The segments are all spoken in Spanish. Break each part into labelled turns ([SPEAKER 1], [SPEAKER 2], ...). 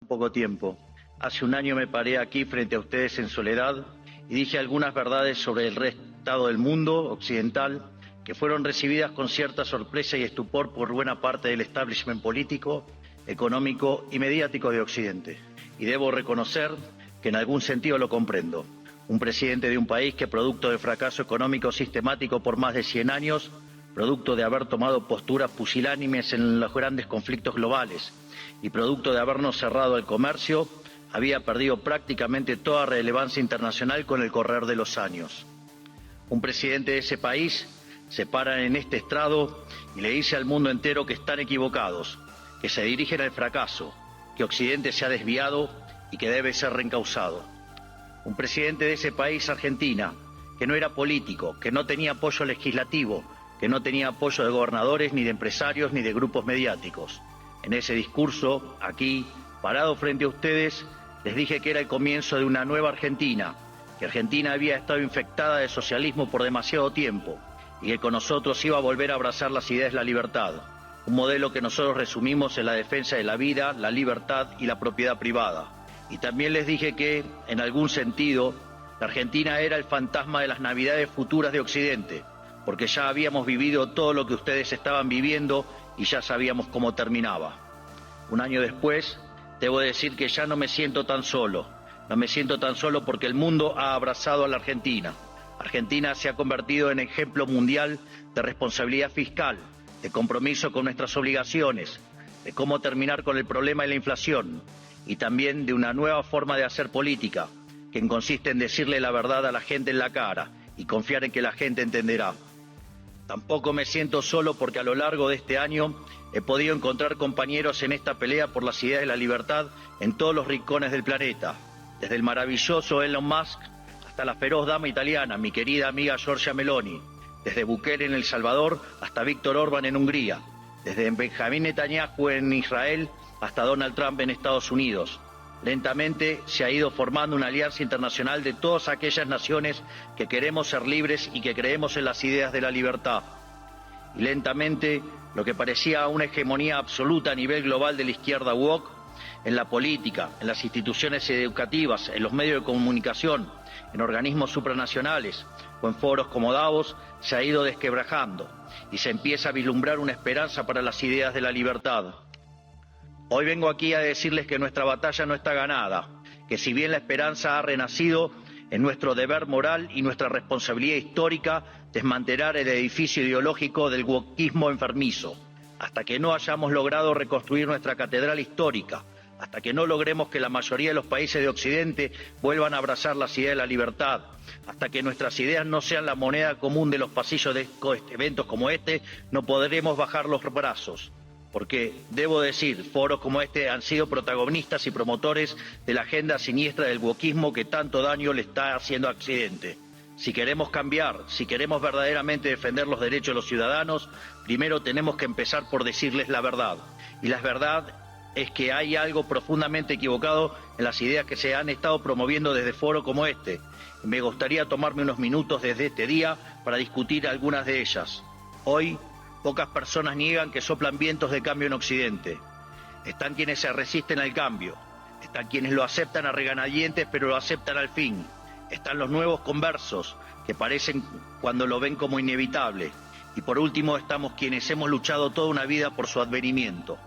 [SPEAKER 1] Poco tiempo. Hace un año me paré aquí frente a ustedes en soledad y dije algunas verdades sobre el estado del mundo occidental que fueron recibidas con cierta sorpresa y estupor por buena parte del establishment político, económico y mediático de Occidente. Y debo reconocer que en algún sentido lo comprendo. Un presidente de un país que, producto de fracaso económico sistemático por más de 100 años, producto de haber tomado posturas pusilánimes en los grandes conflictos globales y producto de habernos cerrado el comercio, había perdido prácticamente toda relevancia internacional con el correr de los años. Un presidente de ese país se para en este estrado y le dice al mundo entero que están equivocados, que se dirigen al fracaso, que Occidente se ha desviado y que debe ser reencauzado. Un presidente de ese país, Argentina, que no era político, que no tenía apoyo legislativo, que no tenía apoyo de gobernadores, ni de empresarios, ni de grupos mediáticos. En ese discurso, aquí, parado frente a ustedes, les dije que era el comienzo de una nueva Argentina, que Argentina había estado infectada de socialismo por demasiado tiempo y que con nosotros iba a volver a abrazar las ideas de la libertad, un modelo que nosotros resumimos en la defensa de la vida, la libertad y la propiedad privada. Y también les dije que, en algún sentido, la Argentina era el fantasma de las Navidades futuras de Occidente, porque ya habíamos vivido todo lo que ustedes estaban viviendo y ya sabíamos cómo terminaba. Un año después, debo decir que ya no me siento tan solo. No me siento tan solo porque el mundo ha abrazado a la Argentina. Argentina se ha convertido en ejemplo mundial de responsabilidad fiscal, de compromiso con nuestras obligaciones, de cómo terminar con el problema de la inflación y también de una nueva forma de hacer política, que consiste en decirle la verdad a la gente en la cara y confiar en que la gente entenderá. Tampoco me siento solo porque a lo largo de este año he podido encontrar compañeros en esta pelea por las ideas de la libertad en todos los rincones del planeta, desde el maravilloso Elon Musk hasta la feroz dama italiana, mi querida amiga Giorgia Meloni, desde Bukele en El Salvador hasta Víctor Orbán en Hungría, desde Benjamín Netanyahu en Israel hasta Donald Trump en Estados Unidos. Lentamente se ha ido formando una alianza internacional de todas aquellas naciones que queremos ser libres y que creemos en las ideas de la libertad. Y lentamente, lo que parecía una hegemonía absoluta a nivel global de la izquierda woke, en la política, en las instituciones educativas, en los medios de comunicación, en organismos supranacionales o en foros como Davos, se ha ido desquebrajando y se empieza a vislumbrar una esperanza para las ideas de la libertad. Hoy vengo aquí a decirles que nuestra batalla no está ganada, que si bien la esperanza ha renacido, es nuestro deber moral y nuestra responsabilidad histórica desmantelar el edificio ideológico del wokismo enfermizo, hasta que no hayamos logrado reconstruir nuestra catedral histórica, hasta que no logremos que la mayoría de los países de Occidente vuelvan a abrazar las ideas de la libertad, hasta que nuestras ideas no sean la moneda común de los pasillos de eventos como este, no podremos bajar los brazos. Porque, debo decir, foros como este han sido protagonistas y promotores de la agenda siniestra del wokismo que tanto daño le está haciendo a Occidente. Si queremos cambiar, si queremos verdaderamente defender los derechos de los ciudadanos, primero tenemos que empezar por decirles la verdad. Y la verdad es que hay algo profundamente equivocado en las ideas que se han estado promoviendo desde foros como este. Me gustaría tomarme unos minutos desde este día para discutir algunas de ellas. Hoy, pocas personas niegan que soplan vientos de cambio en Occidente. Están quienes se resisten al cambio. Están quienes lo aceptan a regañadientes, pero lo aceptan al fin. Están los nuevos conversos, que parecen cuando lo ven como inevitable. Y por último estamos quienes hemos luchado toda una vida por su advenimiento.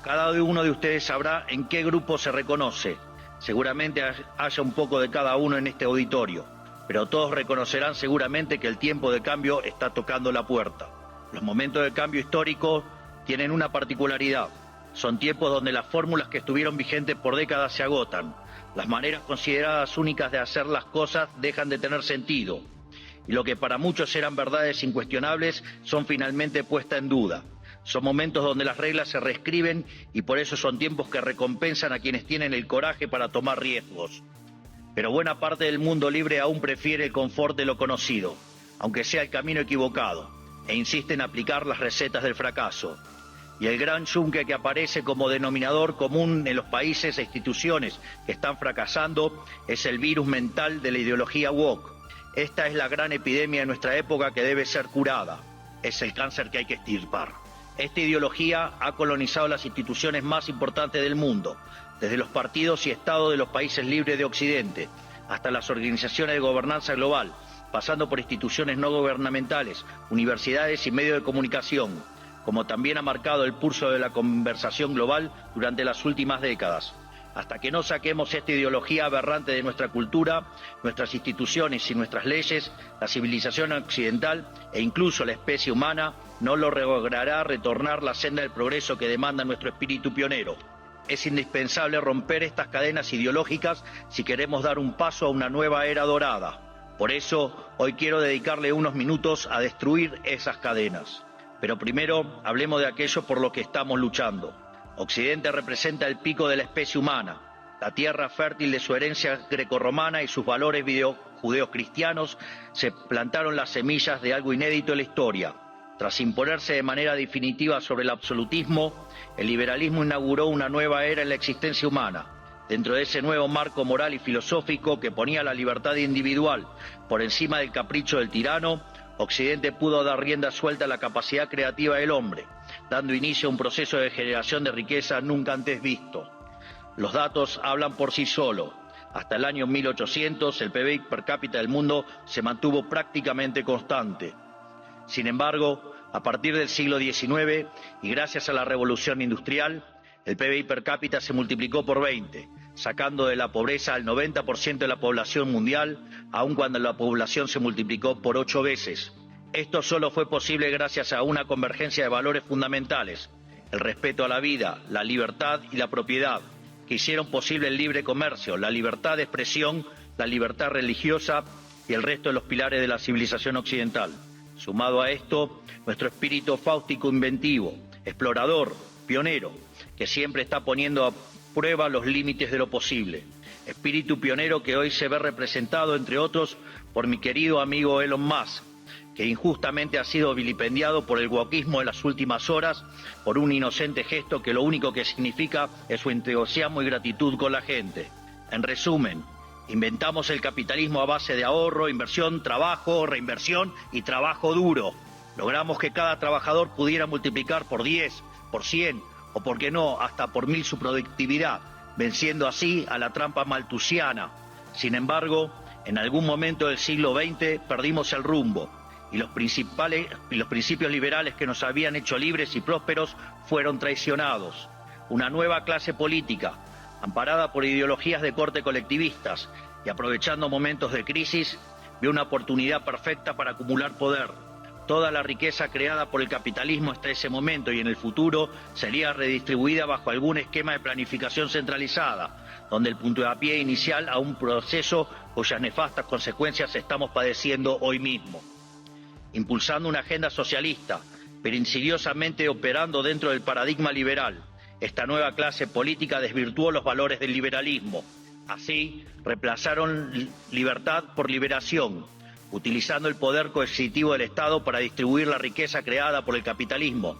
[SPEAKER 1] Cada uno de ustedes sabrá en qué grupo se reconoce. Seguramente haya un poco de cada uno en este auditorio, pero todos reconocerán seguramente que el tiempo de cambio está tocando la puerta. Los momentos de cambio histórico tienen una particularidad. Son tiempos donde las fórmulas que estuvieron vigentes por décadas se agotan. Las maneras consideradas únicas de hacer las cosas dejan de tener sentido. Y lo que para muchos eran verdades incuestionables son finalmente puestas en duda. Son momentos donde las reglas se reescriben y por eso son tiempos que recompensan a quienes tienen el coraje para tomar riesgos. Pero buena parte del mundo libre aún prefiere el confort de lo conocido, aunque sea el camino equivocado, e insiste en aplicar las recetas del fracaso. Y el gran yunque que aparece como denominador común en los países e instituciones que están fracasando es el virus mental de la ideología woke. Esta es la gran epidemia de nuestra época que debe ser curada. Es el cáncer que hay que extirpar. Esta ideología ha colonizado las instituciones más importantes del mundo, desde los partidos y estados de los países libres de Occidente, hasta las organizaciones de gobernanza global, pasando por instituciones no gubernamentales, universidades y medios de comunicación, como también ha marcado el pulso de la conversación global durante las últimas décadas. Hasta que no saquemos esta ideología aberrante de nuestra cultura, nuestras instituciones y nuestras leyes, la civilización occidental e incluso la especie humana no logrará retornar la senda del progreso que demanda nuestro espíritu pionero. Es indispensable romper estas cadenas ideológicas si queremos dar un paso a una nueva era dorada. Por eso, hoy quiero dedicarle unos minutos a destruir esas cadenas. Pero primero, hablemos de aquello por lo que estamos luchando. Occidente representa el pico de la especie humana, la tierra fértil de su herencia grecorromana y sus valores judeocristianos se plantaron las semillas de algo inédito en la historia. Tras imponerse de manera definitiva sobre el absolutismo, el liberalismo inauguró una nueva era en la existencia humana. Dentro de ese nuevo marco moral y filosófico que ponía la libertad individual por encima del capricho del tirano, Occidente pudo dar rienda suelta a la capacidad creativa del hombre, dando inicio a un proceso de generación de riqueza nunca antes visto. Los datos hablan por sí solos. Hasta el año 1800, el PBI per cápita del mundo se mantuvo prácticamente constante. Sin embargo, a partir del siglo XIX, y gracias a la revolución industrial, el PBI per cápita se multiplicó por 20, sacando de la pobreza al 90% de la población mundial, aun cuando la población se multiplicó por 8 veces. Esto solo fue posible gracias a una convergencia de valores fundamentales, el respeto a la vida, la libertad y la propiedad, que hicieron posible el libre comercio, la libertad de expresión, la libertad religiosa y el resto de los pilares de la civilización occidental. Sumado a esto, nuestro espíritu fáustico inventivo, explorador, pionero, que siempre está poniendo a prueba los límites de lo posible. Espíritu pionero que hoy se ve representado, entre otros, por mi querido amigo Elon Musk, que injustamente ha sido vilipendiado por el wokismo de las últimas horas por un inocente gesto que lo único que significa es su entusiasmo y gratitud con la gente. En resumen, inventamos el capitalismo a base de ahorro, inversión, trabajo, reinversión y trabajo duro. Logramos que cada trabajador pudiera multiplicar por 10, por 100 o, por qué no, hasta por 1000 su productividad, venciendo así a la trampa malthusiana. Sin embargo, en algún momento del siglo XX perdimos el rumbo y los principios liberales que nos habían hecho libres y prósperos fueron traicionados. Una nueva clase política, amparada por ideologías de corte colectivistas y aprovechando momentos de crisis, vio una oportunidad perfecta para acumular poder. Toda la riqueza creada por el capitalismo hasta ese momento y en el futuro sería redistribuida bajo algún esquema de planificación centralizada, donde el puntapié inicial a un proceso cuyas nefastas consecuencias estamos padeciendo hoy mismo. Impulsando una agenda socialista, pero insidiosamente operando dentro del paradigma liberal, esta nueva clase política desvirtuó los valores del liberalismo. Así, reemplazaron libertad por liberación, utilizando el poder coercitivo del Estado para distribuir la riqueza creada por el capitalismo.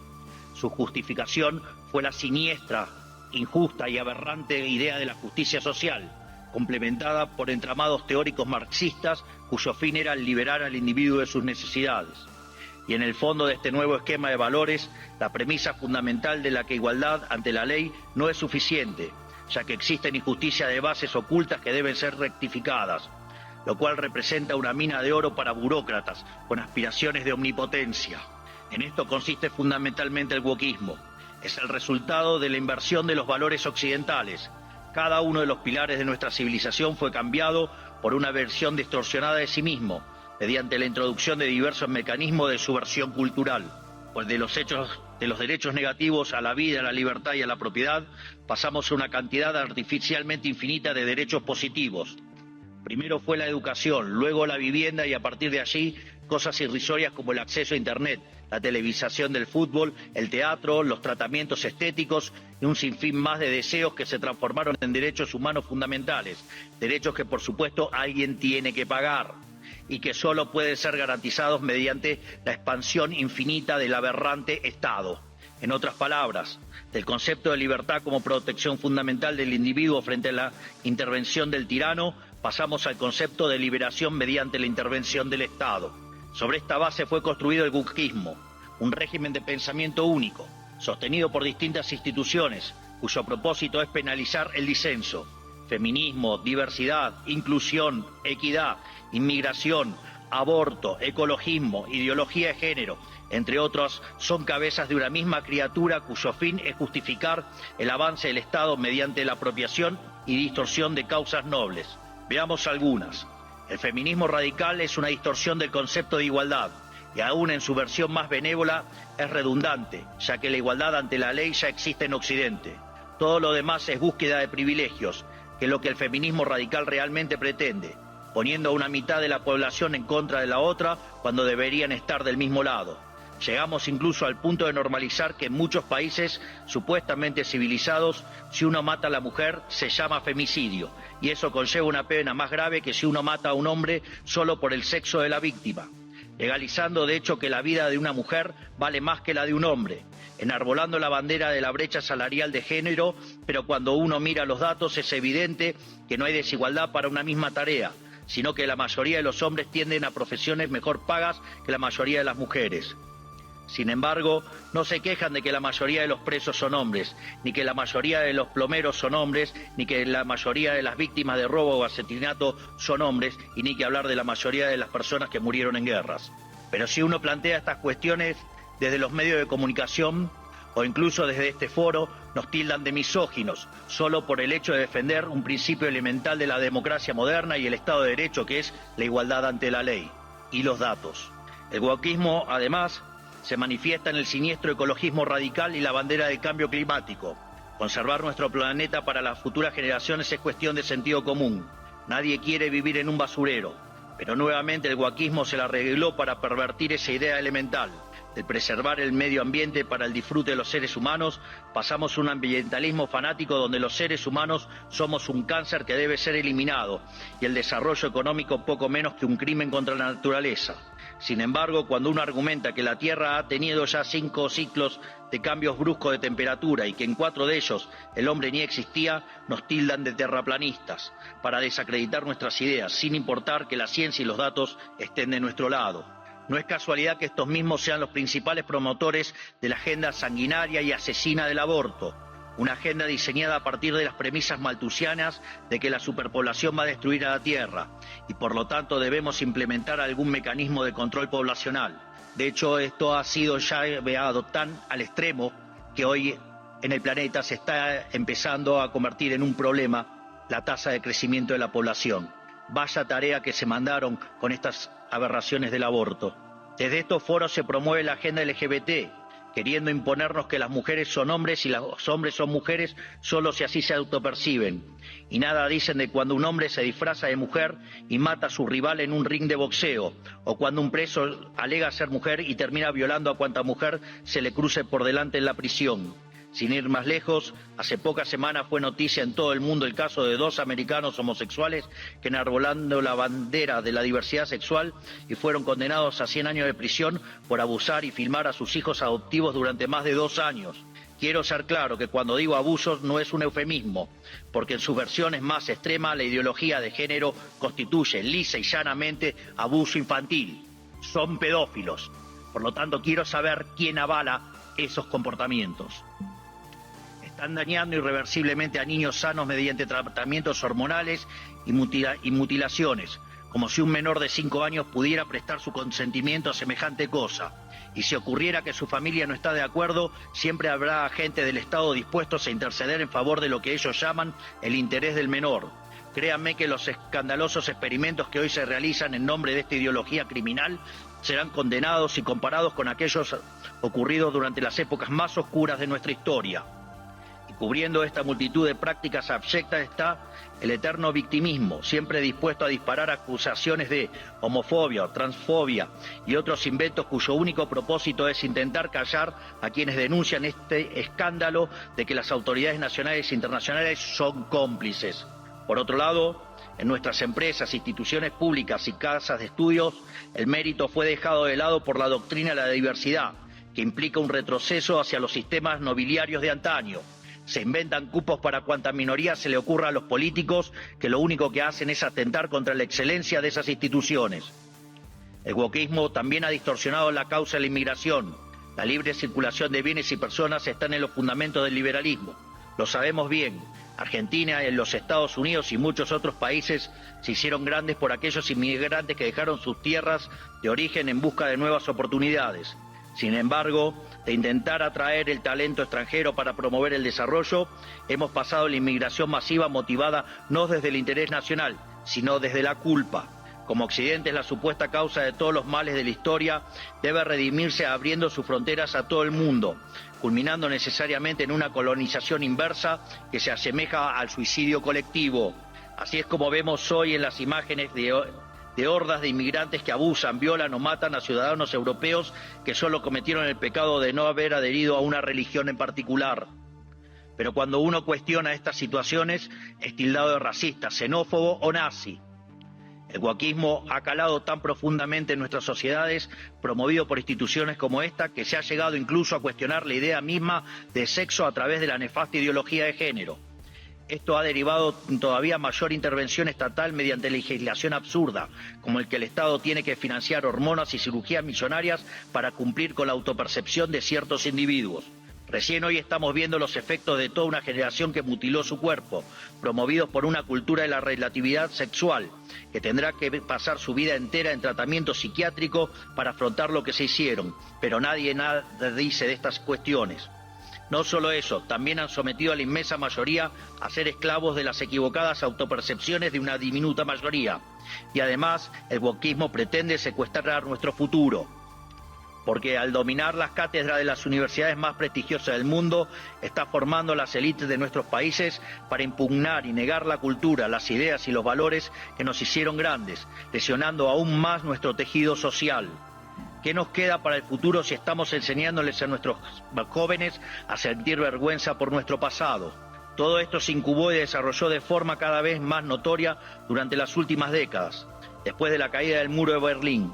[SPEAKER 1] Su justificación fue la siniestra, injusta y aberrante idea de la justicia social, complementada por entramados teóricos marxistas cuyo fin era liberar al individuo de sus necesidades. Y en el fondo de este nuevo esquema de valores, la premisa fundamental de la que igualdad ante la ley no es suficiente, ya que existen injusticias de bases ocultas que deben ser rectificadas, lo cual representa una mina de oro para burócratas con aspiraciones de omnipotencia. En esto consiste fundamentalmente el wokismo. Es el resultado de la inversión de los valores occidentales. Cada uno de los pilares de nuestra civilización fue cambiado por una versión distorsionada de sí mismo, mediante la introducción de diversos mecanismos de subversión cultural, pues de los derechos negativos a la vida, a la libertad y a la propiedad, pasamos a una cantidad artificialmente infinita de derechos positivos. Primero fue la educación, luego la vivienda y a partir de allí cosas irrisorias como el acceso a Internet, la televisación del fútbol, el teatro, los tratamientos estéticos y un sinfín más de deseos que se transformaron en derechos humanos fundamentales, derechos que por supuesto alguien tiene que pagar y que solo pueden ser garantizados mediante la expansión infinita del aberrante Estado. En otras palabras, del concepto de libertad como protección fundamental del individuo frente a la intervención del tirano, pasamos al concepto de liberación mediante la intervención del Estado. Sobre esta base fue construido el wokismo, un régimen de pensamiento único, sostenido por distintas instituciones, cuyo propósito es penalizar el disenso. Feminismo, diversidad, inclusión, equidad, inmigración, aborto, ecologismo, ideología de género, entre otros, son cabezas de una misma criatura cuyo fin es justificar el avance del Estado mediante la apropiación y distorsión de causas nobles. Veamos algunas. El feminismo radical es una distorsión del concepto de igualdad, y aún en su versión más benévola es redundante, ya que la igualdad ante la ley ya existe en Occidente. Todo lo demás es búsqueda de privilegios, que es lo que el feminismo radical realmente pretende, poniendo a una mitad de la población en contra de la otra cuando deberían estar del mismo lado. Llegamos incluso al punto de normalizar que en muchos países supuestamente civilizados, si uno mata a la mujer se llama femicidio, y eso conlleva una pena más grave que si uno mata a un hombre solo por el sexo de la víctima, legalizando de hecho que la vida de una mujer vale más que la de un hombre, enarbolando la bandera de la brecha salarial de género, pero cuando uno mira los datos es evidente que no hay desigualdad para una misma tarea, sino que la mayoría de los hombres tienden a profesiones mejor pagas que la mayoría de las mujeres. Sin embargo, no se quejan de que la mayoría de los presos son hombres, ni que la mayoría de los plomeros son hombres, ni que la mayoría de las víctimas de robo o asesinato son hombres, y ni que hablar de la mayoría de las personas que murieron en guerras. Pero si uno plantea estas cuestiones desde los medios de comunicación, o incluso desde este foro, nos tildan de misóginos, solo por el hecho de defender un principio elemental de la democracia moderna y el Estado de Derecho, que es la igualdad ante la ley y los datos. El wokismo, además, se manifiesta en el siniestro ecologismo radical y la bandera del cambio climático. Conservar nuestro planeta para las futuras generaciones es cuestión de sentido común. Nadie quiere vivir en un basurero, pero nuevamente el wokismo se la arregló para pervertir esa idea elemental. De preservar el medio ambiente para el disfrute de los seres humanos, pasamos a un ambientalismo fanático donde los seres humanos somos un cáncer que debe ser eliminado y el desarrollo económico poco menos que un crimen contra la naturaleza. Sin embargo, cuando uno argumenta que la Tierra ha tenido ya 5 ciclos de cambios bruscos de temperatura y que en 4 de ellos el hombre ni existía, nos tildan de terraplanistas, para desacreditar nuestras ideas, sin importar que la ciencia y los datos estén de nuestro lado. No es casualidad que estos mismos sean los principales promotores de la agenda sanguinaria y asesina del aborto, una agenda diseñada a partir de las premisas malthusianas de que la superpoblación va a destruir a la Tierra y por lo tanto debemos implementar algún mecanismo de control poblacional. De hecho, esto ha sido ya llevado tan al extremo que hoy en el planeta se está empezando a convertir en un problema la tasa de crecimiento de la población. Vaya tarea que se mandaron con estas aberraciones del aborto. Desde estos foros se promueve la agenda LGBT, queriendo imponernos que las mujeres son hombres y los hombres son mujeres solo si así se autoperciben. Y nada dicen de cuando un hombre se disfraza de mujer y mata a su rival en un ring de boxeo, o cuando un preso alega ser mujer y termina violando a cuanta mujer se le cruce por delante en la prisión. Sin ir más lejos, hace pocas semanas fue noticia en todo el mundo el caso de 2 americanos homosexuales que enarbolando la bandera de la diversidad sexual y fueron condenados a 100 años de prisión por abusar y filmar a sus hijos adoptivos durante más de 2 años. Quiero ser claro que cuando digo abusos no es un eufemismo, porque en sus versiones más extremas la ideología de género constituye lisa y llanamente abuso infantil. Son pedófilos. Por lo tanto, quiero saber quién avala esos comportamientos. Están dañando irreversiblemente a niños sanos mediante tratamientos hormonales y mutilaciones, como si un menor de 5 años pudiera prestar su consentimiento a semejante cosa. Y si ocurriera que su familia no está de acuerdo, siempre habrá agentes del Estado dispuestos a interceder en favor de lo que ellos llaman el interés del menor. Créanme que los escandalosos experimentos que hoy se realizan en nombre de esta ideología criminal serán condenados y comparados con aquellos ocurridos durante las épocas más oscuras de nuestra historia. Y cubriendo esta multitud de prácticas abyectas está el eterno victimismo, siempre dispuesto a disparar acusaciones de homofobia, transfobia y otros inventos cuyo único propósito es intentar callar a quienes denuncian este escándalo de que las autoridades nacionales e internacionales son cómplices. Por otro lado, en nuestras empresas, instituciones públicas y casas de estudios, el mérito fue dejado de lado por la doctrina de la diversidad, que implica un retroceso hacia los sistemas nobiliarios de antaño. Se inventan cupos para cuanta minoría se le ocurra a los políticos, que lo único que hacen es atentar contra la excelencia de esas instituciones. El wokismo también ha distorsionado la causa de la inmigración, La libre circulación de bienes y personas está en los fundamentos del liberalismo. Lo sabemos bien. Argentina, en los Estados Unidos y muchos otros países se hicieron grandes por aquellos inmigrantes que dejaron sus tierras de origen en busca de nuevas oportunidades. Sin embargo, de intentar atraer el talento extranjero para promover el desarrollo, hemos pasado la inmigración masiva motivada no desde el interés nacional, sino desde la culpa. Como Occidente es la supuesta causa de todos los males de la historia, debe redimirse abriendo sus fronteras a todo el mundo, culminando necesariamente en una colonización inversa que se asemeja al suicidio colectivo. Así es como vemos hoy en las imágenes de hordas de inmigrantes que abusan, violan o matan a ciudadanos europeos que solo cometieron el pecado de no haber adherido a una religión en particular. Pero cuando uno cuestiona estas situaciones, es tildado de racista, xenófobo o nazi. El wokeismo ha calado tan profundamente en nuestras sociedades, promovido por instituciones como esta, que se ha llegado incluso a cuestionar la idea misma de sexo a través de la nefasta ideología de género. Esto ha derivado en todavía mayor intervención estatal mediante legislación absurda, como el que el Estado tiene que financiar hormonas y cirugías millonarias para cumplir con la autopercepción de ciertos individuos. Recién hoy estamos viendo los efectos de toda una generación que mutiló su cuerpo, promovidos por una cultura de la relatividad sexual, que tendrá que pasar su vida entera en tratamiento psiquiátrico para afrontar lo que se hicieron, pero nadie nada dice de estas cuestiones. No solo eso, también han sometido a la inmensa mayoría a ser esclavos de las equivocadas autopercepciones de una diminuta mayoría. Y además, el wokeismo pretende secuestrar nuestro futuro, porque al dominar las cátedras de las universidades más prestigiosas del mundo, está formando a las élites de nuestros países para impugnar y negar la cultura, las ideas y los valores que nos hicieron grandes, lesionando aún más nuestro tejido social. ¿Qué nos queda para el futuro si estamos enseñándoles a nuestros jóvenes a sentir vergüenza por nuestro pasado? Todo esto se incubó y desarrolló de forma cada vez más notoria durante las últimas décadas, después de la caída del muro de Berlín.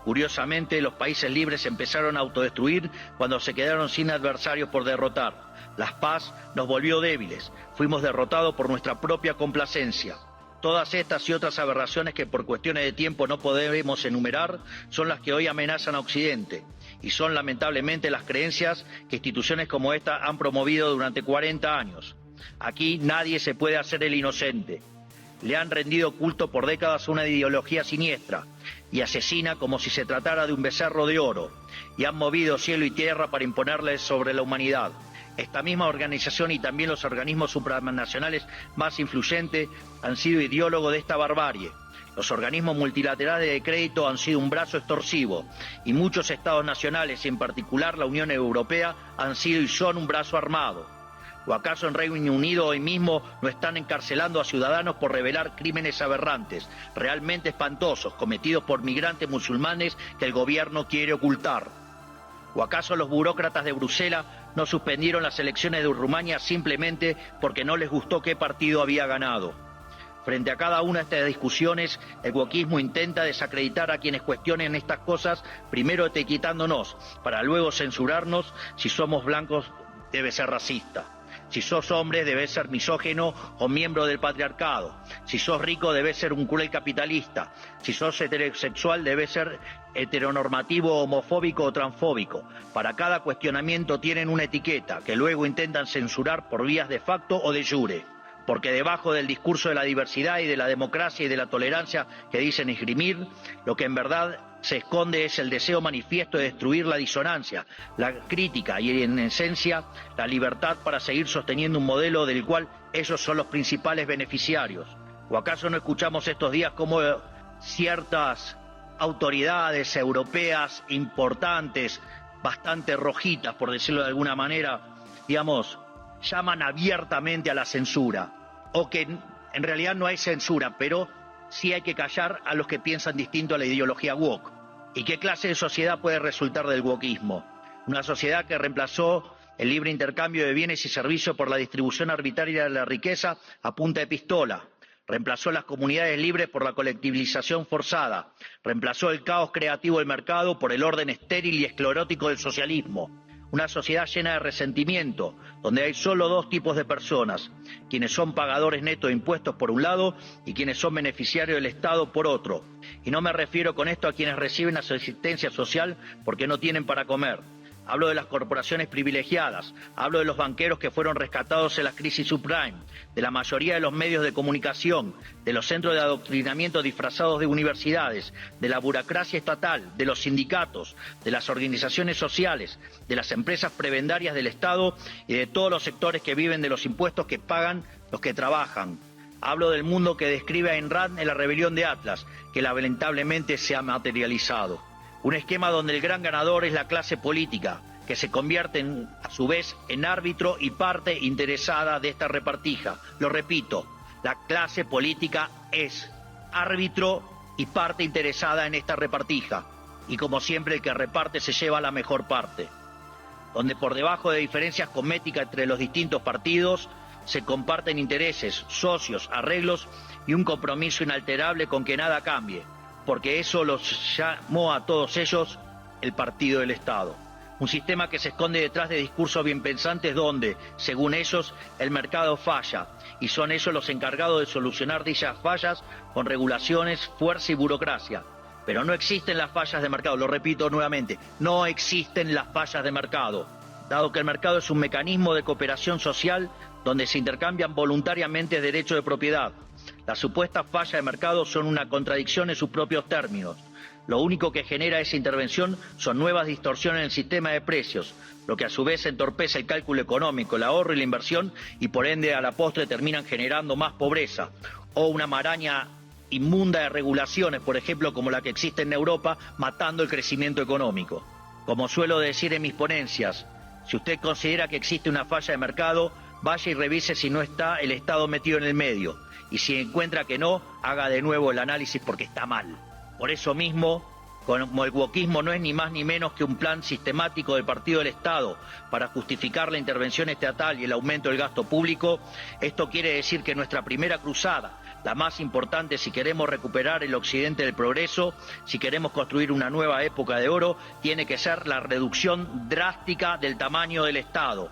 [SPEAKER 1] Curiosamente, los países libres empezaron a autodestruir cuando se quedaron sin adversarios por derrotar. La paz nos volvió débiles, fuimos derrotados por nuestra propia complacencia. Todas estas y otras aberraciones que por cuestiones de tiempo no podemos enumerar son las que hoy amenazan a Occidente y son lamentablemente las creencias que instituciones como esta han promovido durante 40 años. Aquí nadie se puede hacer el inocente. Le han rendido culto por décadas a una ideología siniestra y asesina como si se tratara de un becerro de oro, y han movido cielo y tierra para imponerles sobre la humanidad. Esta misma organización y también los organismos supranacionales más influyentes han sido ideólogos de esta barbarie. Los organismos multilaterales de crédito han sido un brazo extorsivo y muchos estados nacionales, y en particular la Unión Europea, han sido y son un brazo armado. ¿O acaso en Reino Unido hoy mismo no están encarcelando a ciudadanos por revelar crímenes aberrantes, realmente espantosos, cometidos por migrantes musulmanes que el gobierno quiere ocultar? ¿O acaso los burócratas de Bruselas no suspendieron las elecciones de Rumania simplemente porque no les gustó qué partido había ganado? Frente a cada una de estas discusiones, el wokeismo intenta desacreditar a quienes cuestionen estas cosas, primero etiquetándonos, para luego censurarnos. Si somos blancos, debe ser racista. Si sos hombre, debes ser misógino o miembro del patriarcado. Si sos rico, debes ser un cruel capitalista. Si sos heterosexual, debes ser heteronormativo, homofóbico o transfóbico. Para cada cuestionamiento tienen una etiqueta que luego intentan censurar por vías de facto o de jure. Porque debajo del discurso de la diversidad y de la democracia y de la tolerancia que dicen esgrimir, lo que en verdad se esconde es el deseo manifiesto de destruir la disonancia, la crítica y, en esencia, la libertad para seguir sosteniendo un modelo del cual ellos son los principales beneficiarios. ¿O acaso no escuchamos estos días cómo ciertas autoridades europeas importantes, bastante rojitas, por decirlo de alguna manera, digamos, llaman abiertamente a la censura? O que en realidad no hay censura, pero sí hay que callar a los que piensan distinto a la ideología woke. ¿Y qué clase de sociedad puede resultar del wokeismo? Una sociedad que reemplazó el libre intercambio de bienes y servicios por la distribución arbitraria de la riqueza a punta de pistola. Reemplazó las comunidades libres por la colectivización forzada. Reemplazó el caos creativo del mercado por el orden estéril y esclerótico del socialismo. Una sociedad llena de resentimiento, donde hay solo dos tipos de personas: quienes son pagadores netos de impuestos por un lado y quienes son beneficiarios del Estado por otro. Y no me refiero con esto a quienes reciben asistencia social porque no tienen para comer. Hablo de las corporaciones privilegiadas, hablo de los banqueros que fueron rescatados en la crisis subprime, de la mayoría de los medios de comunicación, de los centros de adoctrinamiento disfrazados de universidades, de la burocracia estatal, de los sindicatos, de las organizaciones sociales, de las empresas prebendarias del Estado y de todos los sectores que viven de los impuestos que pagan los que trabajan. Hablo del mundo que describe Ayn Rand en La rebelión de Atlas, que lamentablemente se ha materializado. Un esquema donde el gran ganador es la clase política, que se convierte a su vez en árbitro y parte interesada de esta repartija. Lo repito, la clase política es árbitro y parte interesada en esta repartija. Y como siempre, el que reparte se lleva la mejor parte. Donde por debajo de diferencias cosméticas entre los distintos partidos, se comparten intereses, socios, arreglos y un compromiso inalterable con que nada cambie, porque eso los llamó a todos ellos el partido del Estado. Un sistema que se esconde detrás de discursos bien pensantes donde, según ellos, el mercado falla y son ellos los encargados de solucionar dichas fallas con regulaciones, fuerza y burocracia. Pero no existen las fallas de mercado, lo repito nuevamente, no existen las fallas de mercado, dado que el mercado es un mecanismo de cooperación social donde se intercambian voluntariamente derechos de propiedad. Las supuestas fallas de mercado son una contradicción en sus propios términos. Lo único que genera esa intervención son nuevas distorsiones en el sistema de precios, lo que a su vez entorpece el cálculo económico, el ahorro y la inversión y por ende a la postre terminan generando más pobreza o una maraña inmunda de regulaciones, por ejemplo como la que existe en Europa, matando el crecimiento económico. Como suelo decir en mis ponencias, si usted considera que existe una falla de mercado, vaya y revise si no está el Estado metido en el medio. Y si encuentra que no, haga de nuevo el análisis porque está mal. Por eso mismo, como el wokismo no es ni más ni menos que un plan sistemático del partido del Estado para justificar la intervención estatal y el aumento del gasto público, esto quiere decir que nuestra primera cruzada, la más importante si queremos recuperar el occidente del progreso, si queremos construir una nueva época de oro, tiene que ser la reducción drástica del tamaño del Estado.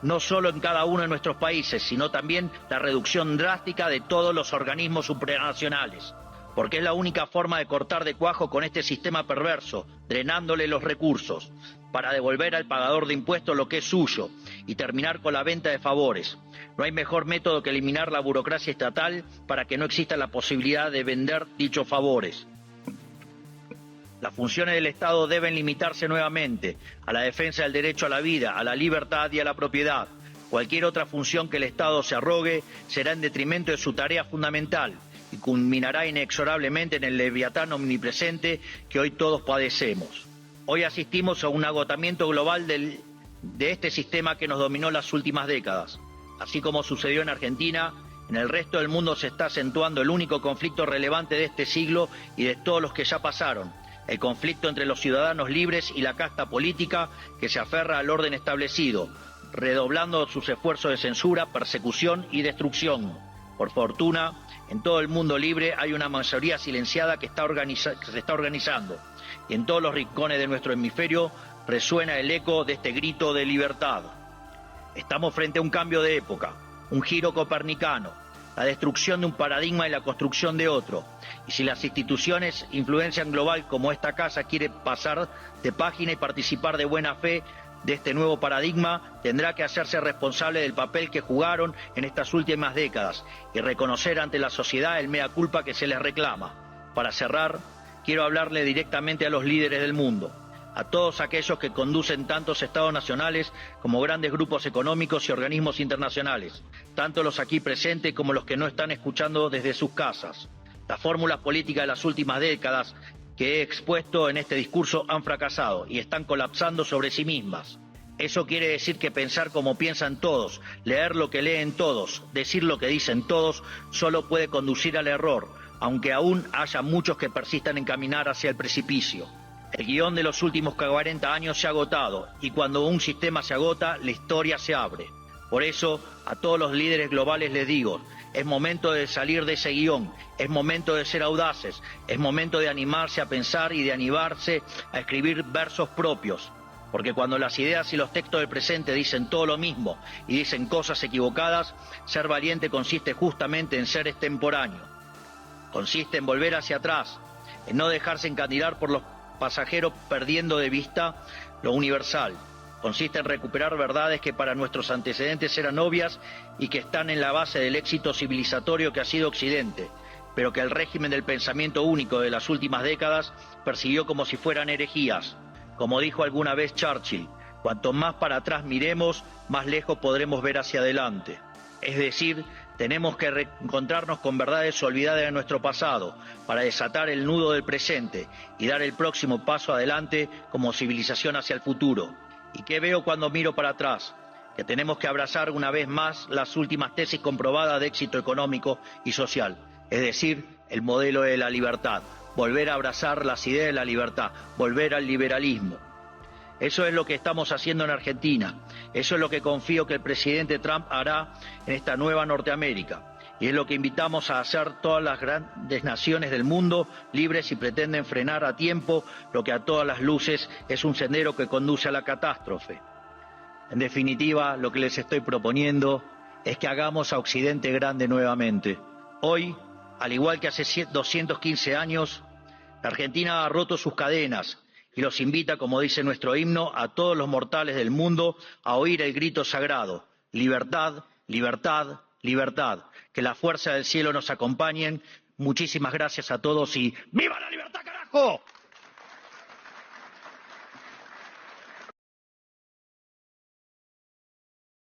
[SPEAKER 1] No solo en cada uno de nuestros países, sino también la reducción drástica de todos los organismos supranacionales, porque es la única forma de cortar de cuajo con este sistema perverso, drenándole los recursos, para devolver al pagador de impuestos lo que es suyo y terminar con la venta de favores. No hay mejor método que eliminar la burocracia estatal para que no exista la posibilidad de vender dichos favores. Las funciones del Estado deben limitarse nuevamente a la defensa del derecho a la vida, a la libertad y a la propiedad. Cualquier otra función que el Estado se arrogue será en detrimento de su tarea fundamental y culminará inexorablemente en el leviatán omnipresente que hoy todos padecemos. Hoy asistimos a un agotamiento global de este sistema que nos dominó las últimas décadas. Así como sucedió en Argentina, en el resto del mundo se está acentuando el único conflicto relevante de este siglo y de todos los que ya pasaron. El conflicto entre los ciudadanos libres y la casta política que se aferra al orden establecido, redoblando sus esfuerzos de censura, persecución y destrucción. Por fortuna, en todo el mundo libre hay una mayoría silenciada que se está organizando, y en todos los rincones de nuestro hemisferio resuena el eco de este grito de libertad. Estamos frente a un cambio de época, un giro copernicano, la destrucción de un paradigma y la construcción de otro. Y si las instituciones influencian global como esta casa quiere pasar de página y participar de buena fe de este nuevo paradigma, tendrá que hacerse responsable del papel que jugaron en estas últimas décadas y reconocer ante la sociedad el mea culpa que se les reclama. Para cerrar, quiero hablarle directamente a los líderes del mundo, a todos aquellos que conducen tantos estados nacionales como grandes grupos económicos y organismos internacionales, tanto los aquí presentes como los que no están escuchando desde sus casas. Las fórmulas políticas de las últimas décadas que he expuesto en este discurso han fracasado y están colapsando sobre sí mismas. Eso quiere decir que pensar como piensan todos, leer lo que leen todos, decir lo que dicen todos, solo puede conducir al error, aunque aún haya muchos que persistan en caminar hacia el precipicio. El guión de los últimos 40 años se ha agotado, y cuando un sistema se agota, la historia se abre. Por eso, a todos los líderes globales les digo, es momento de salir de ese guión, es momento de ser audaces, es momento de animarse a pensar y de animarse a escribir versos propios. Porque cuando las ideas y los textos del presente dicen todo lo mismo y dicen cosas equivocadas, ser valiente consiste justamente en ser extemporáneo. Consiste en volver hacia atrás, en no dejarse encandilar por los pasajeros perdiendo de vista lo universal. Consiste en recuperar verdades que para nuestros antecedentes eran obvias y que están en la base del éxito civilizatorio que ha sido Occidente, pero que el régimen del pensamiento único de las últimas décadas persiguió como si fueran herejías. Como dijo alguna vez Churchill, cuanto más para atrás miremos, más lejos podremos ver hacia adelante. Es decir, tenemos que reencontrarnos con verdades olvidadas de nuestro pasado para desatar el nudo del presente y dar el próximo paso adelante como civilización hacia el futuro. ¿Y qué veo cuando miro para atrás? Que tenemos que abrazar una vez más las últimas tesis comprobadas de éxito económico y social, es decir, el modelo de la libertad, volver a abrazar las ideas de la libertad, volver al liberalismo. Eso es lo que estamos haciendo en Argentina, eso es lo que confío que el presidente Trump hará en esta nueva Norteamérica. Y es lo que invitamos a hacer todas las grandes naciones del mundo, libres y pretenden frenar a tiempo lo que a todas las luces es un sendero que conduce a la catástrofe. En definitiva, lo que les estoy proponiendo es que hagamos a Occidente grande nuevamente. Hoy, al igual que hace 215 años, la Argentina ha roto sus cadenas y los invita, como dice nuestro himno, a todos los mortales del mundo a oír el grito sagrado: libertad, libertad, libertad. Que la fuerza del cielo nos acompañen. Muchísimas gracias a todos y ¡viva la libertad, carajo!